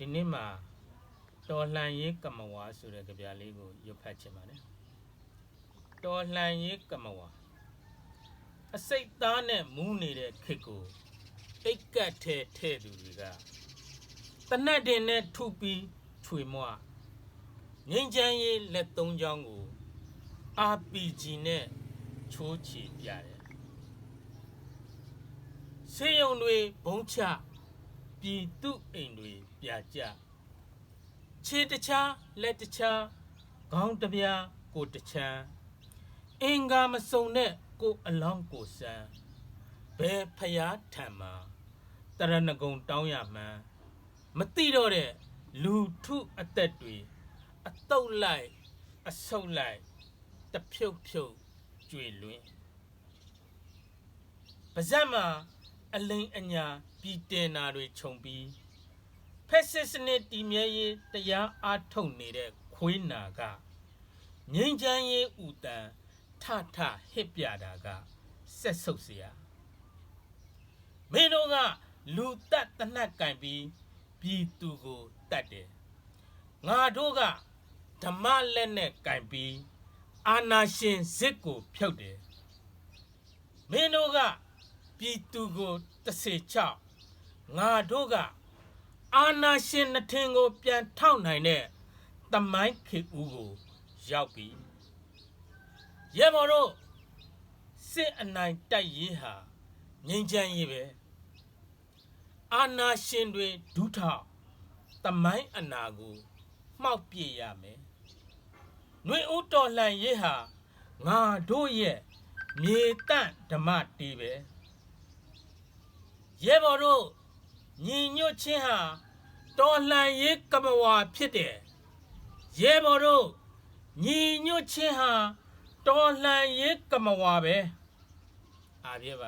ဒီနေ့မှာတော်လှန်ရေးကမ္မဝါဆိုတဲ့ကြပြလေးကိုရွတ်ဖတ်ချင်ပါတယ်တော်လှန်ရေးကမ္မဝါအစိတ်သားနဲ့မူးနေတဲ့ခေတ်ကိုအိတ်ကတ်ထဲသူတွေကတနတ်တင်နဲ့ထုပြီးချွေမွားငိမ့်ချမ်းရေးလက်သုံးချောင်းကို RPG နဲ့ချိုးချီပြတယ်ဆေးရုံတွေဘုံချပြည်သူအိမ်တွေပြကြခြေတခြားလက်တခြားခေါင်းတပြားကိုတချမ်းအင်္ဂါမစုံတဲ့ကိုအလောင်းကိုစမ်းဘယ်ဖျားထံမှာတရဏဂုံတောင်းရမှန်းမသိတော့တဲ့လူထုအသက်တွေအတုတ်လိုက်အဆုတ်လိုက်တဖြုတ်ဖြုတ်ကြွေလွင်ပါဇက်မှာအလိန်အညာပြည်တင်နာတွေခြုံပြီးဖက်စစ်စနစ်တည်မြဲရေးတရားအားထုတ်နေတဲ့ခွေးနာကငိမ့်ချမ်းရေးဥတန်ထဟစ်ပြတာကဆက်ဆုပ်เสียမင်းတို့ကလူတက်တနက်ကင်ပြီးပြည်သူကိုတတ်တယ်ငါတို့ကဓမ္မလက်နဲ့ကင်ပြီးအာနာရှင်စစ်ကိုဖြုတ်တယ်မင်းတို့ကပြည်သူကိုတစေချောက်ငါတို့ကအာနာရှင်နှထင်ကိုပြန်ထောက်နိုင်တဲ့တမိုင်းခေဦးကိုရောက်ပြီရဲဘော်တို့စစ်အနိုင်တိုက်ရေးဟာငြိမ်းချမ်းရေးပဲအာနာရှင်တွေဒုထောက်တမိုင်းအနာကိုမှောက်ပြရမယ်နှွေဦးတော်လှန်ရေးဟာငါတို့ရဲ့မြေတန့်ဓမ္မတေးပဲရဲဘော်တို့ညီညွတ်ခြင်းဟာတော်လှန်ရေးကမ္မဝါဖြစ်တယ်ရဲဘော်တို့ညီညွတ်ခြင်းဟာတော်လှန်ရေးကမ္မဝါပဲအားပြပါ